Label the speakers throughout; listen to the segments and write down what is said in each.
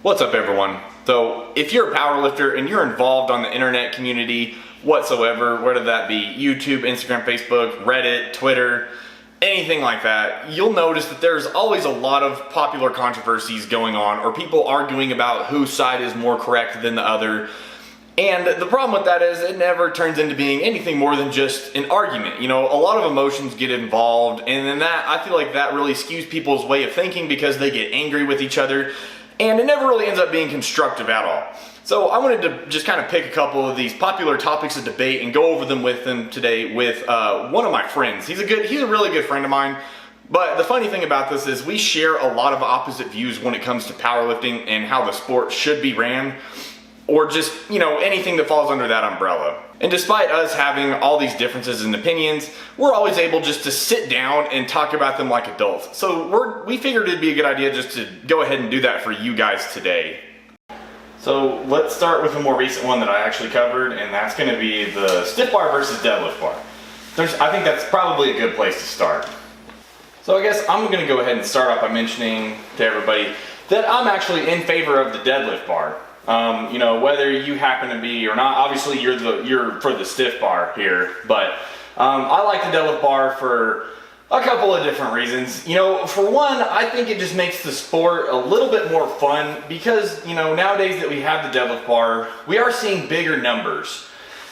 Speaker 1: What's up, everyone? So if you're a powerlifter and you're involved on the internet community whatsoever, whether that be YouTube, Instagram, Facebook, Reddit, Twitter, anything like that, you'll notice that there's always a lot of popular controversies going on, or people arguing about whose side is more correct than the other. And the problem with that is it never turns into being anything more than just an argument. You know, a lot of emotions get involved, and then I feel like that really skews people's way of thinking because they get angry with each other, and it never really ends up being constructive at all. So I wanted to just kind of pick a couple of these popular topics of debate and go over them with them today with one of my friends. He's a really good friend of mine. But the funny thing about this is we share a lot of opposite views when it comes to powerlifting and how the sport should be ran, or just, you know, anything that falls under that umbrella. And despite us having all these differences in opinions, we're always able just to sit down and talk about them like adults. So we figured it'd be a good idea just to go ahead and do that for you guys today. So let's start with a more recent one that I actually covered, and that's going to be the stiff bar versus deadlift bar. I think that's probably a good place to start. So I guess I'm going to go ahead and start off by mentioning to everybody that I'm actually in favor of the deadlift bar. You know, whether you happen to be or not, obviously you're for the stiff bar here, but I like the deadlift bar for a couple of different reasons. You know, for one, I think it just makes the sport a little bit more fun because, you know, nowadays that we have the deadlift bar, we are seeing bigger numbers.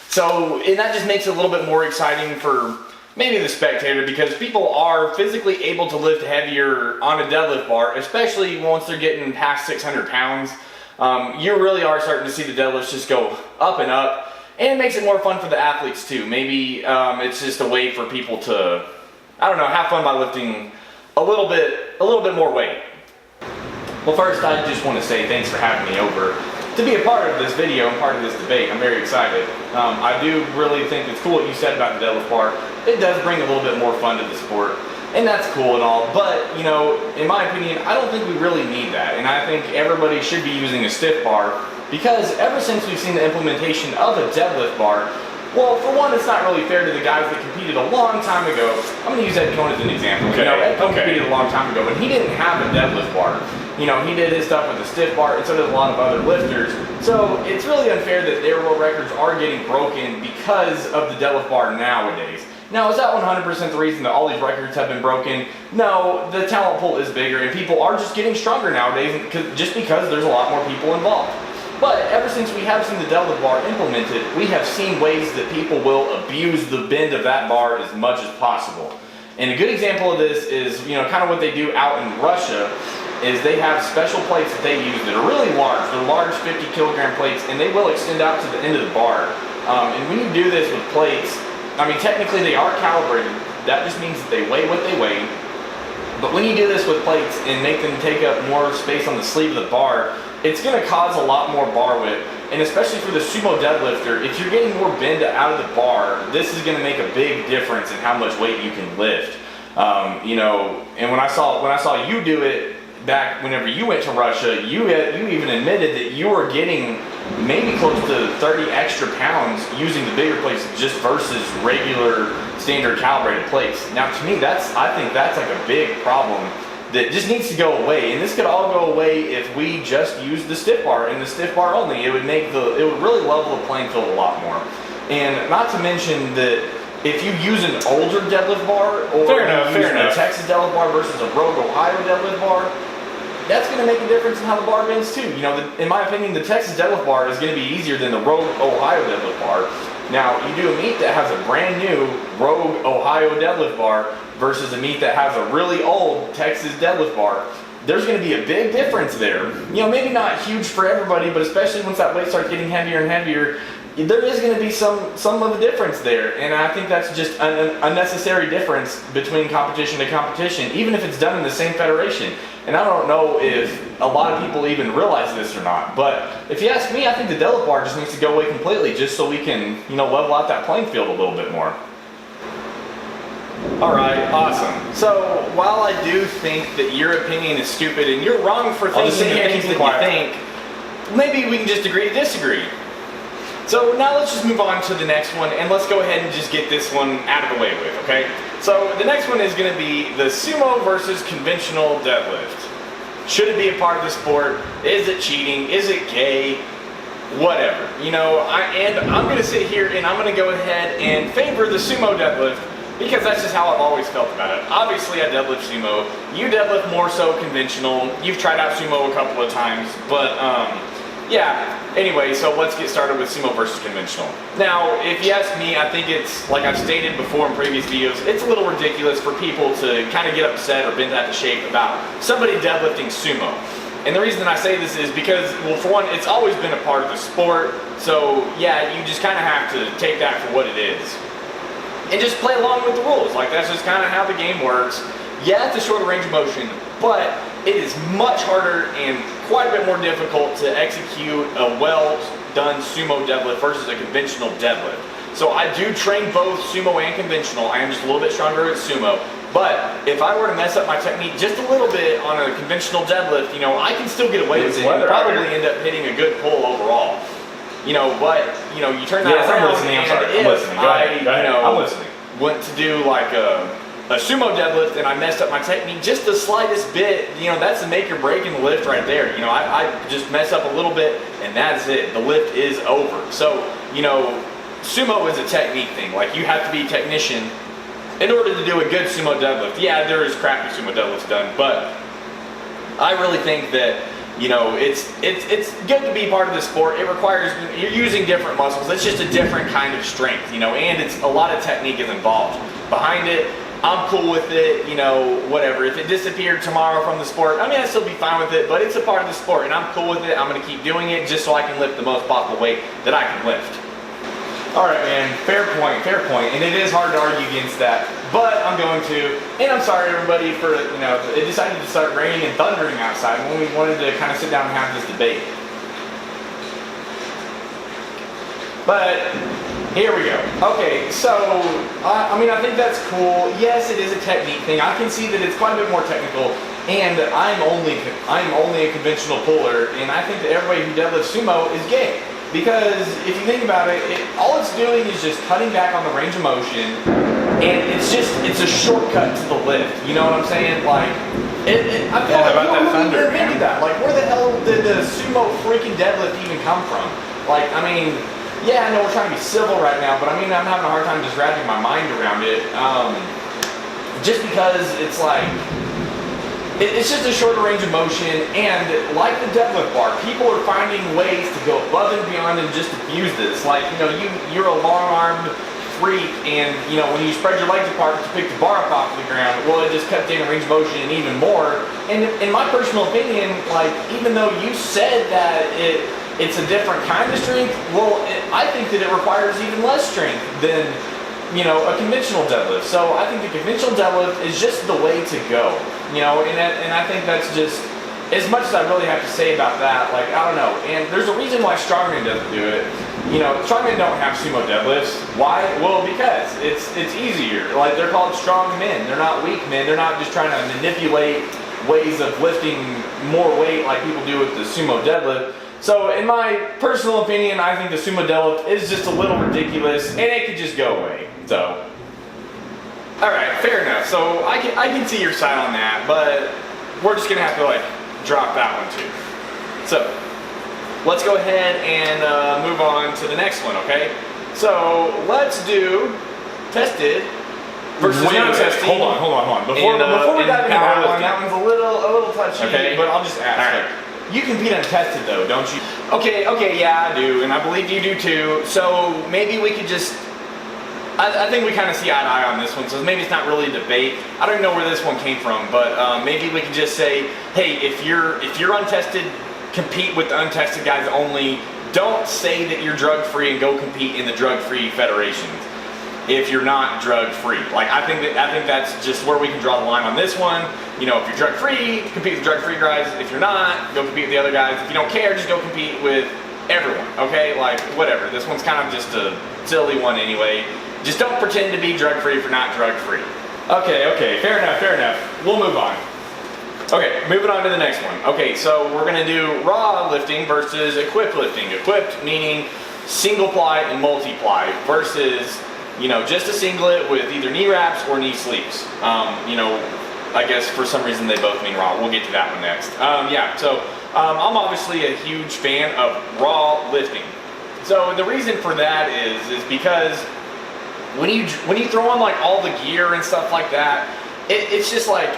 Speaker 1: So, and that just makes it a little bit more exciting for maybe the spectator, because people are physically able to lift heavier on a deadlift bar, especially once they're getting past 600 pounds. You really are starting to see the deadlifts just go up and up, and it makes it more fun for the athletes too. Maybe it's just a way for people to, I don't know, have fun by lifting a little bit more weight. Well, first, I just want to say thanks for having me over to be a part of this video and part of this debate. I'm very excited. I do really think it's cool what you said about the deadlift bar. It does bring a little bit more fun to the sport, and that's cool and all, but, you know, in my opinion, I don't think we really need that, and I think everybody should be using a stiff bar, because ever since we've seen the implementation of a deadlift bar, well, for one, it's not really fair to the guys that competed a long time ago. I'm going to use Ed Cohn as an example. Okay. You know, Ed Cohn competed a long time ago, and he didn't have a deadlift bar. You know, he did his stuff with the stiff bar, and so did a lot of other lifters. So it's really unfair that their world records are getting broken because of the deadlift bar nowadays. Now, is that 100% the reason that all these records have been broken? No, the talent pool is bigger, and people are just getting stronger nowadays just because there's a lot more people involved. But ever since we have seen the deadlift bar implemented, we have seen ways that people will abuse the bend of that bar as much as possible. And a good example of this is, you know, kind of what they do out in Russia, is they have special plates that they use that are really large. They're large 50-kilogram plates, and they will extend out to the end of the bar. And when you do this with plates, I mean, technically they are calibrated. That just means that they weigh what they weigh. But when you do this with plates and make them take up more space on the sleeve of the bar, it's going to cause a lot more bar width. And especially for the sumo deadlifter, if you're getting more bend out of the bar, this is going to make a big difference in how much weight you can lift. You know, and when I saw you do it back whenever you went to Russia, you even admitted that you were getting maybe close to 30 extra pounds using the bigger plates just versus regular standard calibrated plates. Now, to me, I think that's like a big problem that just needs to go away, and this could all go away if we just use the stiff bar and the stiff bar only. It would really level the playing field a lot more. And not to mention that if you use an older deadlift bar, or a Texas deadlift bar versus a Rogue Ohio deadlift bar, that's going to make a difference in how the bar bends too. You know, in my opinion, the Texas deadlift bar is going to be easier than the Rogue Ohio deadlift bar. Now, you do a meet that has a brand new Rogue Ohio deadlift bar versus a meet that has a really old Texas deadlift bar. There's going to be a big difference there. You know, maybe not huge for everybody, but especially once that weight starts getting heavier and heavier, there is going to be some of a difference there, and I think that's just an unnecessary difference between competition to competition, even if it's done in the same federation. And I don't know if a lot of people even realize this or not, but if you ask me, I think the deadlift bar just needs to go away completely, just so we can, you know, level out that playing field a little bit more. Alright, awesome. So, while I do think that your opinion is stupid and you're wrong for thinking the things that you think, maybe we can just agree to disagree. So now let's just move on to the next one, and let's go ahead and just get this one out of the way with, okay? So the next one is going to be the sumo versus conventional deadlift. Should it be a part of the sport? Is it cheating? Is it gay? Whatever. You know, I'm going to sit here and I'm going to go ahead and favor the sumo deadlift because that's just how I've always felt about it. Obviously, I deadlift sumo. You deadlift more so conventional. You've tried out sumo a couple of times, but yeah. Anyway, so let's get started with sumo versus conventional. Now, if you ask me, I think it's, like I've stated before in previous videos, it's a little ridiculous for people to kind of get upset or bend out of shape about somebody deadlifting sumo. And the reason that I say this is because, well, for one, it's always been a part of the sport, so yeah, you just kind of have to take that for what it is. And just play along with the rules, like that's just kind of how the game works. Yeah, it's a shorter range of motion, but it is much harder and quite a bit more difficult to execute a well-done sumo deadlift versus a conventional deadlift. So I do train both sumo and conventional. I am just a little bit stronger at sumo. But if I were to mess up my technique just a little bit on a conventional deadlift, you know, I can still get away with it and probably end up hitting a good pull overall. You know, but, you know, you turn that around,
Speaker 2: I'm listening. I'm sorry. I'm listening. Go ahead. Go ahead.
Speaker 1: You know,
Speaker 2: I'm listening.
Speaker 1: went to do like a sumo deadlift and I messed up my technique just the slightest bit, you know, that's the make or break in the lift right there. You know, I just mess up a little bit and that's it. The lift is over. So, you know, sumo is a technique thing. Like, you have to be a technician in order to do a good sumo deadlift. Yeah, there is crappy sumo deadlifts done, but I really think that, you know, it's good to be part of the sport. It requires, you're using different muscles. It's just a different kind of strength, you know, and it's a lot of technique is involved behind it. I'm cool with it, you know, whatever. If it disappeared tomorrow from the sport, I mean, I'd still be fine with it, but it's a part of the sport, and I'm cool with it. I'm going to keep doing it just so I can lift the most possible weight that I can lift. All right, man, fair point, and it is hard to argue against that, but I'm going to, and I'm sorry, everybody, for, you know, it decided to start raining and thundering outside when we wanted to kind of sit down and have this debate. But here we go. Okay, so, I mean, I think that's cool. Yes, it is a technique thing. I can see that it's quite a bit more technical, and I'm only a conventional puller, and I think that everybody who deadlifts sumo is gay. Because if you think about it, all it's doing is just cutting back on the range of motion, and it's a shortcut to the lift. You know what I'm saying? Like, I feel like
Speaker 2: about that thunder,
Speaker 1: invented that. Like, where the hell did the sumo freaking deadlift even come from? Like, I mean, yeah, I know we're trying to be civil right now, but I mean, I'm having a hard time just wrapping my mind around it. Just because it's like, it's just a shorter range of motion, and like the deadlift bar, people are finding ways to go above and beyond and just abuse this. Like, you know, you're a long-armed freak, and, you know, when you spread your legs apart to pick the bar up off the ground, well, it just cuts down range of motion and even more. And in my personal opinion, like, even though you said that it's a different kind of strength, well, I think that it requires even less strength than, you know, a conventional deadlift. So I think the conventional deadlift is just the way to go, you know, and I think that's just, as much as I really have to say about that, like, I don't know. And there's a reason why strongmen doesn't do it. You know, strongmen don't have sumo deadlifts. Why? Well, because it's easier. Like, they're called strong men. They're not weak men. They're not just trying to manipulate ways of lifting more weight like people do with the sumo deadlift. So in my personal opinion, I think the sumo deadlift is just a little ridiculous, and it could just go away. So, all right, fair enough. So I can see your side on that, but we're just gonna have to, like, drop that one too. So let's go ahead and move on to the next one, okay? So let's do tested versus untested.
Speaker 2: Hold on. Before we dive into
Speaker 1: that one's a little touchy,
Speaker 2: okay,
Speaker 1: but I'll just ask.
Speaker 2: All right.
Speaker 1: You compete untested though, don't you? Okay, yeah, I do, and I believe you do too. So maybe we could just, I think we kind of see eye to eye on this one, so maybe it's not really a debate. I don't even know where this one came from, but maybe we could just say, hey, if you're untested, compete with the untested guys only. Don't say that you're drug-free and go compete in the drug-free federations if you're not drug-free. Like, I think that's just where we can draw the line on this one. You know, if you're drug-free, compete with drug-free guys. If you're not, go compete with the other guys. If you don't care, just go compete with everyone, okay? Like, whatever. This one's kind of just a silly one anyway. Just don't pretend to be drug-free if you're not drug-free. Okay, fair enough. We'll move on. Okay, moving on to the next one. Okay, so we're gonna do raw lifting versus equipped lifting. Equipped meaning single ply and multi-ply versus, you know, just a singlet with either knee wraps or knee sleeves. You know, I guess for some reason they both mean raw. We'll get to that one next. I'm obviously a huge fan of raw lifting. So the reason for that is because when you throw on like all the gear and stuff like that, it's just like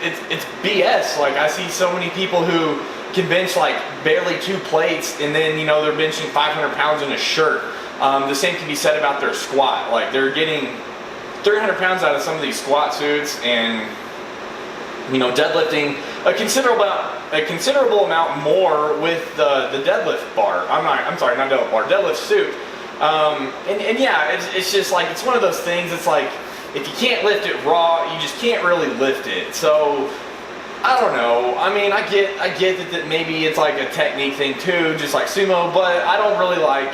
Speaker 1: it's BS. Like I see so many people who can bench like barely 2 plates, and then they're benching 500 pounds in a shirt. The same can be said about their squat. Like they're getting 300 pounds out of some of these squat suits, and deadlifting a considerable amount more with the deadlift bar. I'm sorry, not deadlift bar, deadlift suit. And yeah, it's just like, it's one of those things. It's like, if you can't lift it raw, you just can't really lift it. So I don't know. I mean, I get that maybe it's like a technique thing too, just like sumo, but I don't really like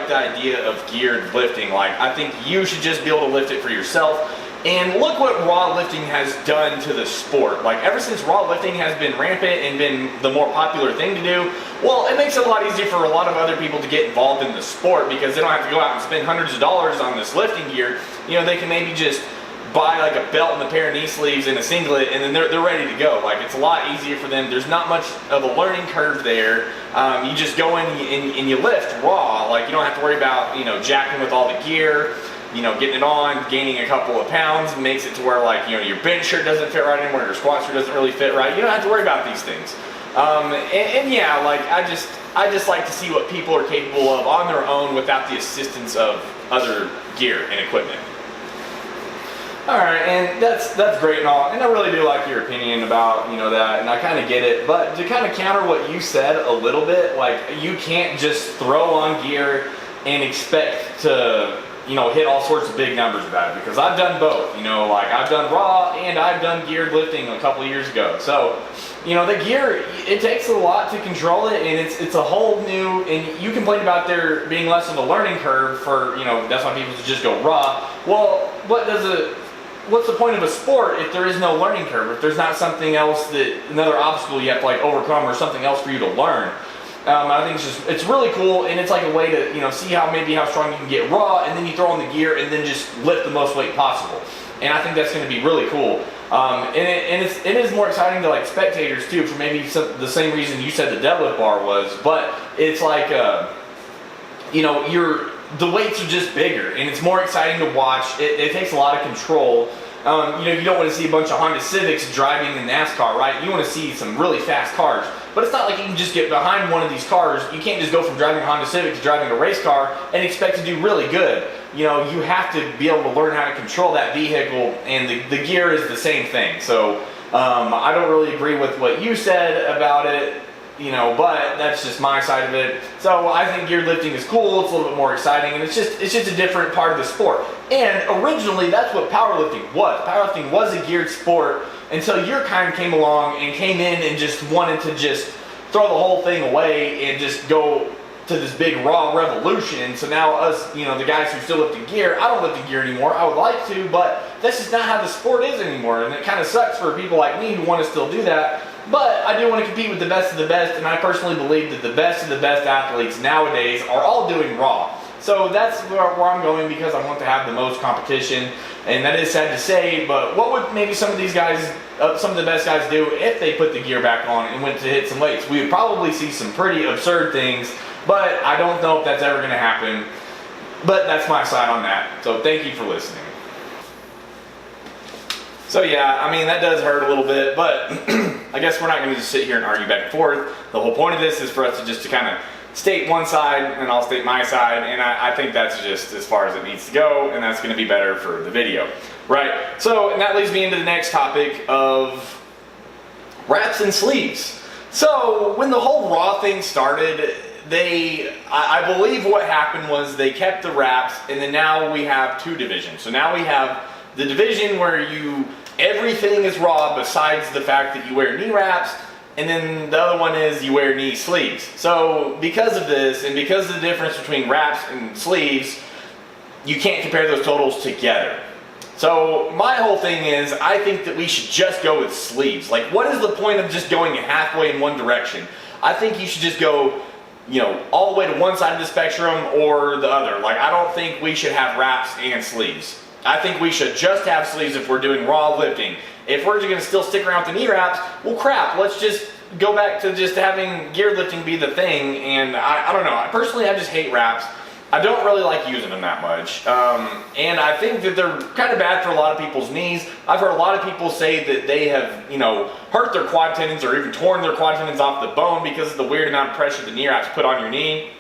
Speaker 1: the idea of geared lifting. Like, I think you should just be able to lift it for yourself. And look what raw lifting has done to the sport. Like, ever since raw lifting has been rampant and been the more popular thing to do, well, it makes it a lot easier for a lot of other people to get involved in the sport, because they don't have to go out and spend hundreds of dollars on this lifting gear. They can maybe just buy like a belt and a pair of knee sleeves and a singlet, and then they're ready to go. Like, it's a lot easier for them. There's not much of a learning curve there. You just go in and you lift raw. Like, you don't have to worry about jacking with all the gear, getting it on, gaining a couple of pounds makes it to where, like, your bench shirt doesn't fit right anymore, your squat shirt doesn't really fit right. You don't have to worry about these things. And yeah, like, I just like to see what people are capable of on their own without the assistance of other gear and equipment. Alright, and that's great and all, and I really do like your opinion about, that, and I kind of get it, but to kind of counter what you said a little bit, like, you can't just throw on gear and expect to, hit all sorts of big numbers about it, because I've done both. Like, I've done raw and I've done geared lifting a couple of years ago. So, the gear, it takes a lot to control it, and it's a whole new, and you complain about there being less of a learning curve for, that's why people just go raw. Well, what's the point of a sport if there is no learning curve, if there's not something else, another obstacle you have to like overcome, or something else for you to learn? I think it's really cool, and it's like a way to see how strong you can get raw, and then you throw on the gear and then just lift the most weight possible. And I think that's going to be really cool. And it is more exciting to like spectators too, for maybe the same reason you said the deadlift bar was. But it's like the weights are just bigger, and it's more exciting to watch. It takes a lot of control. You don't want to see a bunch of Honda Civics driving in NASCAR, right? You want to see some really fast cars. But it's not like you can just get behind one of these cars. You can't just go from driving a Honda Civic to driving a race car and expect to do really good. You have to be able to learn how to control that vehicle, and the gear is the same thing. So I don't really agree with what you said about it, but that's just my side of it. So I think geared lifting is cool. It's a little bit more exciting, and it's just a different part of the sport. And originally, that's what powerlifting was. Powerlifting was a geared sport until your kind came along and came in and just wanted to just throw the whole thing away and just go to this big raw revolution. So now us, the guys who still lift in gear, I don't lift in gear anymore. I would like to, but that's just not how the sport is anymore. And it kind of sucks for people like me who want to still do that. But I do want to compete with the best of the best, and I personally believe that the best of the best athletes nowadays are all doing raw. So that's where I'm going, because I want to have the most competition. And that is sad to say, but what would maybe some of these guys, some of the best guys do if they put the gear back on and went to hit some weights? We would probably see some pretty absurd things, but I don't know if that's ever going to happen. But that's my side on that. So thank you for listening. So yeah, I mean, that does hurt a little bit, but I guess we're not going to just sit here and argue back and forth. The whole point of this is for us to kind of state one side, and I'll state my side, and I think that's just as far as it needs to go, and that's going to be better for the video. Right, so, and that leads me into the next topic of wraps and sleeves. So, when the whole raw thing started, I believe what happened was they kept the wraps, and then now we have two divisions. So now we have the division where everything is raw besides the fact that you wear knee wraps, and then the other one is you wear knee sleeves. So because of this, and because of the difference between wraps and sleeves, you can't compare those totals together. So my whole thing is, I think that we should just go with sleeves. Like, what is the point of just going halfway in one direction? I think you should just go, all the way to one side of the spectrum or the other. Like, I don't think we should have wraps and sleeves. I think we should just have sleeves if we're doing raw lifting. If we're going to still stick around with the knee wraps, well crap, let's just go back to just having gear lifting be the thing. And I don't know, personally I just hate wraps. I don't really like using them that much. And I think that they're kind of bad for a lot of people's knees. I've heard a lot of people say that they have, you know, hurt their quad tendons or even torn their quad tendons off the bone because of the weird amount of pressure the knee wraps put on your knee.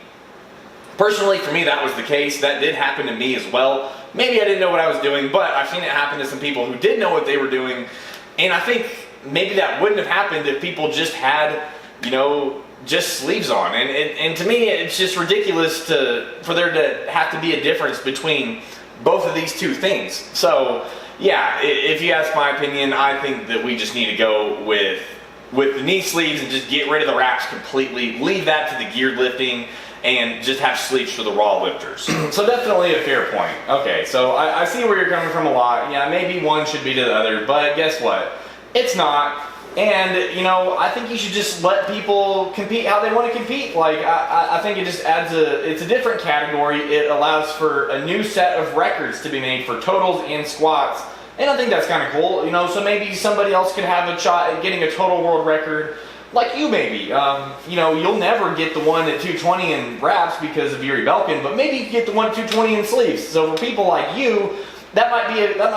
Speaker 1: Personally, for me, that was the case. That did happen to me as well. Maybe I didn't know what I was doing, but I've seen it happen to some people who did know what they were doing. And I think maybe that wouldn't have happened if people just had, you know, just sleeves on. And to me, it's just ridiculous for there to have to be a difference between both of these two things. So, yeah, if you ask my opinion, I think that we just need to go with the knee sleeves and just get rid of the wraps completely. Leave that to the geared lifting and just have sleeves for the raw lifters. So definitely a fair point. Okay, so I see where you're coming from a lot. Yeah, maybe one should be to the other, but guess what? It's not. And, you know, I think you should just let people compete how they want to compete. Like, I think it just adds it's a different category. It allows for a new set of records to be made for totals and squats. And I think that's kind of cool, you know, so maybe somebody else could have a shot at getting a total world record. Like you maybe, you know, you'll never get the one at 220 in wraps because of Yuri Belkin, but maybe you get the one at 220 in sleeves. So for people like you, that might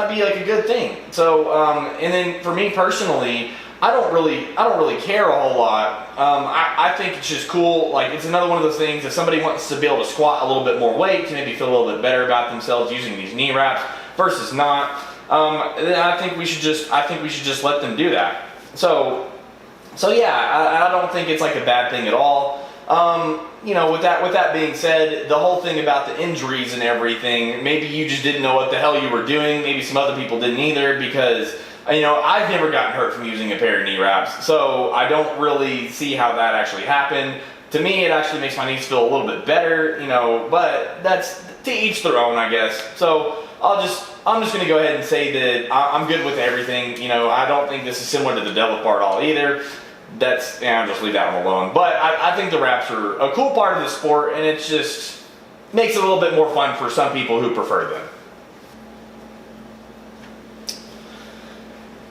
Speaker 1: be like a good thing. So, and then for me personally, I don't really care a whole lot. I think it's just cool. Like it's another one of those things. If somebody wants to be able to squat a little bit more weight to maybe feel a little bit better about themselves using these knee wraps versus not, then I think we should just let them do that. So yeah, I don't think it's like a bad thing at all. You know, with that being said, the whole thing about the injuries and everything, maybe you just didn't know what the hell you were doing. Maybe some other people didn't either because, you know, I've never gotten hurt from using a pair of knee wraps. So I don't really see how that actually happened. To me, it actually makes my knees feel a little bit better, you know, but that's to each their own, I guess. So I'm just going to go ahead and say that I'm good with everything. You know, I don't think this is similar to the deadlift bar at all either. I'll just leave that one alone. But I think the wraps are a cool part of the sport, and it just makes it a little bit more fun for some people who prefer them.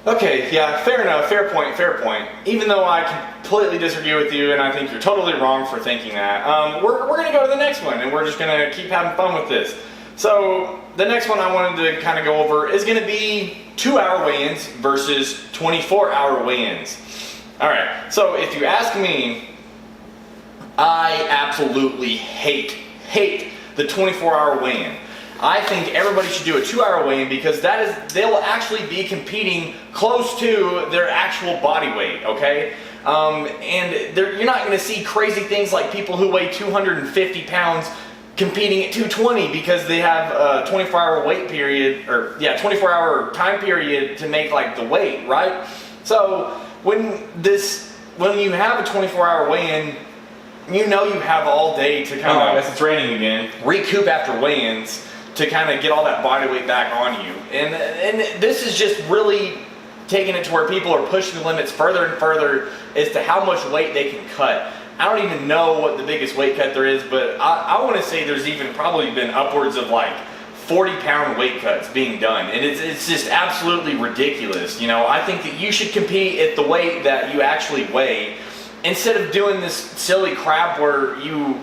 Speaker 1: Okay, yeah, fair enough, fair point. Even though I completely disagree with you, and I think you're totally wrong for thinking that, we're going to go to the next one, and we're just going to keep having fun with this. So the next one I wanted to kind of go over is going to be 2-hour weigh-ins versus 24-hour weigh-ins. All right, so if you ask me, I absolutely hate the 24-hour weigh-in. I think everybody should do a 2-hour weigh-in because they'll actually be competing close to their actual body weight, okay? And you're not going to see crazy things like people who weigh 250 pounds competing at 220 because they have a 24-hour weight period, or yeah, 24-hour time period to make like the weight, right? So when you have a 24-hour weigh-in, you know you have all day to kind of, I guess it's raining again, recoup after weigh-ins to kind of get all that body weight back on you. And this is just really taking it to where people are pushing the limits further and further as to how much weight they can cut. I don't even know what the biggest weight cut there is, but I want to say there's even probably been upwards of like 40-pound weight cuts being done, and it's just absolutely ridiculous. You know, I think that you should compete at the weight that you actually weigh instead of doing this silly crap where you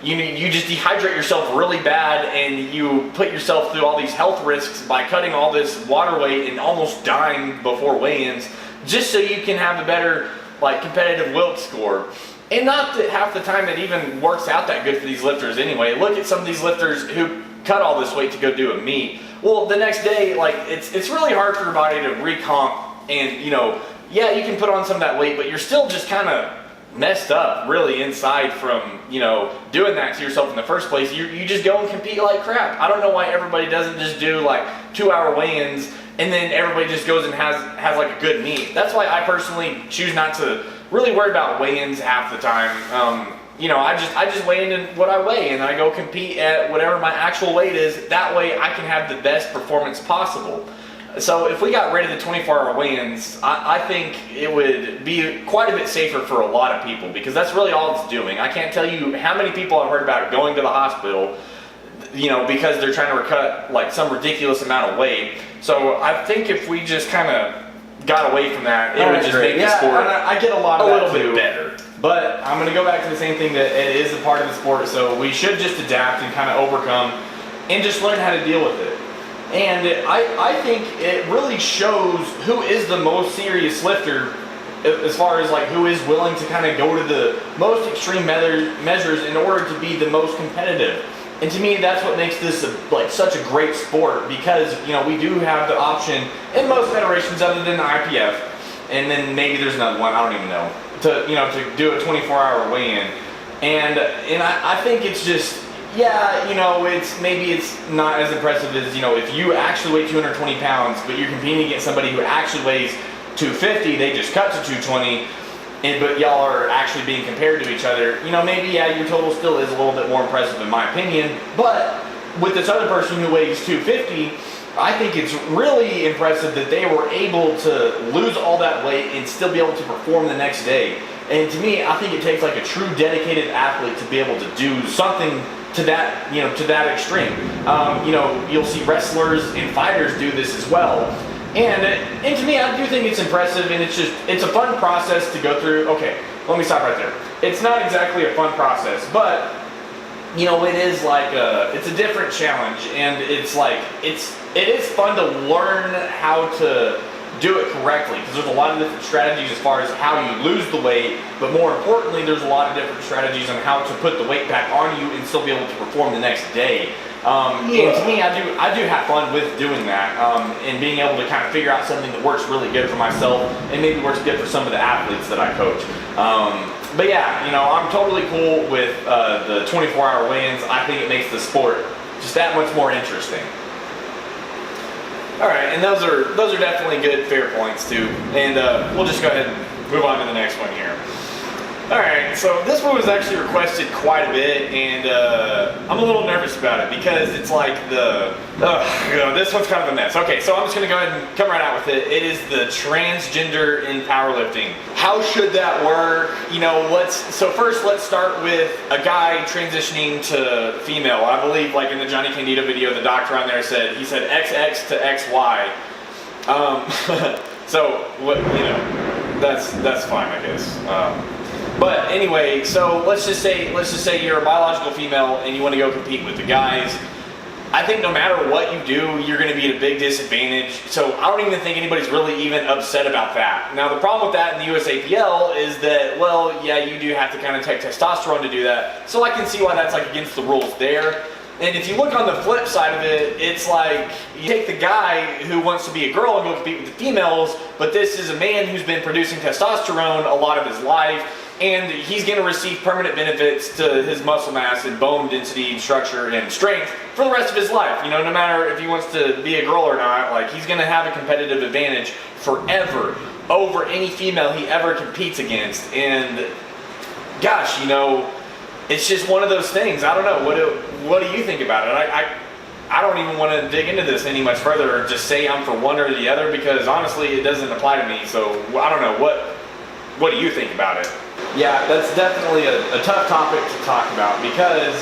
Speaker 1: just dehydrate yourself really bad and you put yourself through all these health risks by cutting all this water weight and almost dying before weigh-ins just so you can have a better like competitive Wilks score. And not that half the time it even works out that good for these lifters anyway. Look at some of these lifters who cut all this weight to go do a meet. Well, the next day, like it's really hard for your body to recomp, and you know, yeah, you can put on some of that weight, but you're still just kind of messed up really inside from, you know, doing that to yourself in the first place. You just go and compete like crap. I don't know why everybody doesn't just do like 2-hour weigh-ins and then everybody just goes and has like a good meet. That's why I personally choose not to really worry about weigh-ins half the time. You know, I just weigh in what I weigh, and I go compete at whatever my actual weight is. That way I can have the best performance possible. So if we got rid of the 24-hour weigh-ins, I think it would be quite a bit safer for a lot of people, because that's really all it's doing. I can't tell you how many people I've heard about going to the hospital. because they're trying to cut like some ridiculous amount of weight. So I think if we just kind of got away from that, it would just make the sport
Speaker 2: I get a lot of
Speaker 1: a
Speaker 2: that
Speaker 1: little
Speaker 2: too.
Speaker 1: bit better.
Speaker 2: But I'm going to go back to the same thing, that it is a part of the sport, so we should just adapt and kind of overcome and just learn how to deal with it. And I think it really shows who is the most serious lifter, as far as like who is willing to kind of go to the most extreme measures in order to be the most competitive. And to me, that's what makes this like such a great sport, because we do have the option in most federations other than the IPF, and then maybe there's another one, I don't even know, to do a 24-hour weigh-in. And I think it's just, it's not as impressive as, if you actually weigh 220 pounds, but you're competing against somebody who actually weighs 250, they just cut to 220, but y'all are actually being compared to each other. Maybe, your total still is a little bit more impressive in my opinion, but with this other person who weighs 250, I think it's really impressive that they were able to lose all that weight and still be able to perform the next day. And to me, I think it takes like a true dedicated athlete to be able to do something to that, to that extreme. You'll see wrestlers and fighters do this as well. And to me, I do think it's impressive, and it's a fun process to go through. Okay, let me stop right there. It's not exactly a fun process, but it is like it's a different challenge, and it is fun to learn how to do it correctly, because there's a lot of different strategies as far as how you lose the weight, but more importantly, there's a lot of different strategies on how to put the weight back on you and still be able to perform the next day. And to me, I do have fun with doing that, and being able to kind of figure out something that works really good for myself and maybe works good for some of the athletes that I coach. But yeah, I'm totally cool with the 24-hour weigh-ins. I think it makes the sport just that much more interesting. All right, and those are definitely good, fair points too. And we'll just go ahead and move on to the next one here. All right, so this one was actually requested quite a bit, and I'm a little nervous about it because it's like this one's kind of a mess. Okay, so I'm just gonna go ahead and come right out with it. It is the transgender in powerlifting. How should that work? So first let's start with a guy transitioning to female. I believe, like in the Johnny Candido video, the doctor on there said XX to XY. So what that's fine, I guess. But anyway, so let's just say you're a biological female and you want to go compete with the guys. I think no matter what you do, you're going to be at a big disadvantage. So I don't even think anybody's really even upset about that. Now the problem with that in the USAPL is that, you do have to kind of take testosterone to do that. So I can see why that's like against the rules there. And if you look on the flip side of it, it's like you take the guy who wants to be a girl and go compete with the females, but this is a man who's been producing testosterone a lot of his life, and he's going to receive permanent benefits to his muscle mass and bone density, structure, and strength for the rest of his life. No matter if he wants to be a girl or not, like he's going to have a competitive advantage forever over any female he ever competes against. And gosh, it's just one of those things. I don't know. What do you think about it? I don't even want to dig into this any much further or just say I'm for one or the other, because honestly it doesn't apply to me. So I don't know. What do you think about it? Yeah, that's definitely a tough topic to talk about, because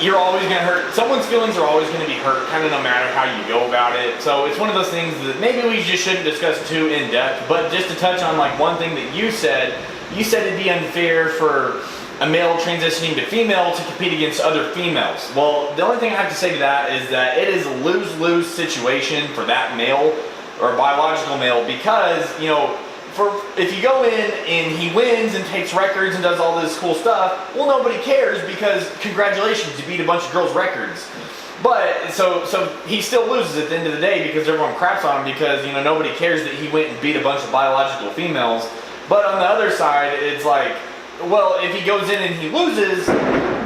Speaker 2: you're always going to hurt. Someone's feelings are always going to be hurt, kind of no matter how you go about it. So it's one of those things that maybe we just shouldn't discuss too in depth. But just to touch on like one thing that you said it'd be unfair for a male transitioning to female to compete against other females. Well, the only thing I have to say to that is that it is a lose-lose situation for that male or biological male, because if you go in and he wins and takes records and does all this cool stuff, well, nobody cares, because congratulations, you beat a bunch of girls' records. But so he still loses at the end of the day, because everyone craps on him, because nobody cares that he went and beat a bunch of biological females. But on the other side, it's like, well, if he goes in and he loses,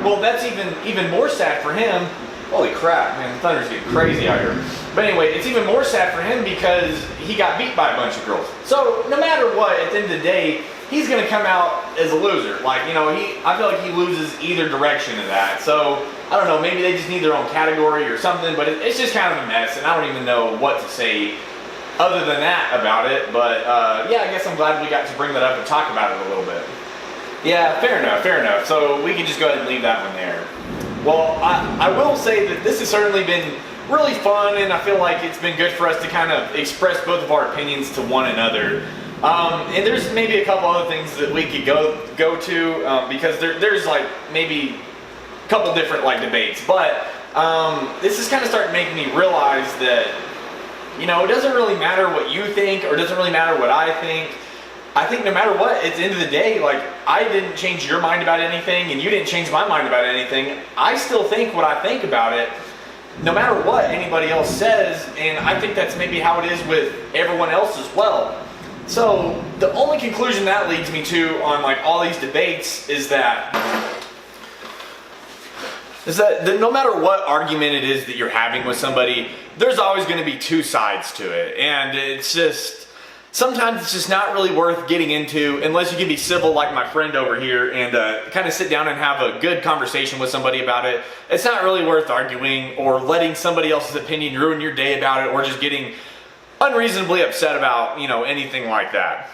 Speaker 2: well, that's even more sad for him. Holy crap, man, the Thunder's getting crazy out here. But anyway, it's even more sad for him because he got beat by a bunch of girls. So no matter what, at the end of the day, he's going to come out as a loser. Like, I feel like he loses either direction of that. So I don't know, maybe they just need their own category or something, but it's just kind of a mess, and I don't even know what to say other than that about it. But yeah, I guess I'm glad we got to bring that up and talk about it a little bit. Yeah, fair enough. So we can just go ahead and leave that one there.
Speaker 1: Well, I will say that this has certainly been really fun, and I feel like it's been good for us to kind of express both of our opinions to one another. And there's maybe a couple other things that we could go to because there's like maybe a couple different like debates, but this is kind of starting to make me realize that, you know, it doesn't really matter what you think, or it doesn't really matter what I think. I think no matter what, at the end of the day, like, I didn't change your mind about anything, and you didn't change my mind about anything. I still think what I think about it, no matter what anybody else says, and I think that's maybe how it is with everyone else as well. So the only conclusion that leads me to on like all these debates is that no matter what argument it is that you're having with somebody, there's always going to be two sides to it. And it's just, sometimes it's just not really worth getting into unless you can be civil like my friend over here and kind of sit down and have a good conversation with somebody about it. It's not really worth arguing or letting somebody else's opinion ruin your day about it, or just getting unreasonably upset about, you know, anything like that.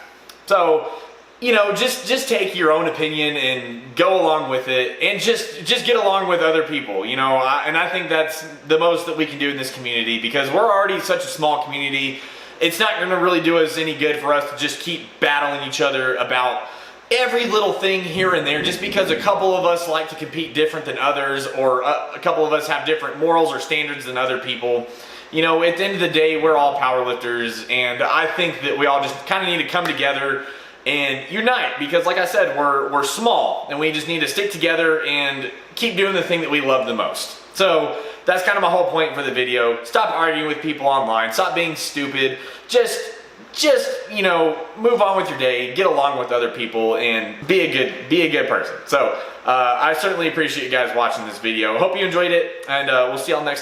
Speaker 1: So, you know, just take your own opinion and go along with it, and just get along with other people, you know. And I think that's the most that we can do in this community, because we're already such a small community. It's not going to really do us any good for us to just keep battling each other about every little thing here and there, just because a couple of us like to compete different than others, or a couple of us have different morals or standards than other people. You know, at the end of the day, we're all powerlifters, and I think that we all just kind of need to come together and unite, because like I said, we're small, and we just need to stick together and keep doing the thing that we love the most. So that's kind of my whole point for the video. Stop arguing with people online. Stop being stupid. Just you know, move on with your day, get along with other people, and be a good person. So I certainly appreciate you guys watching this video. Hope you enjoyed it, and we'll see y'all next time.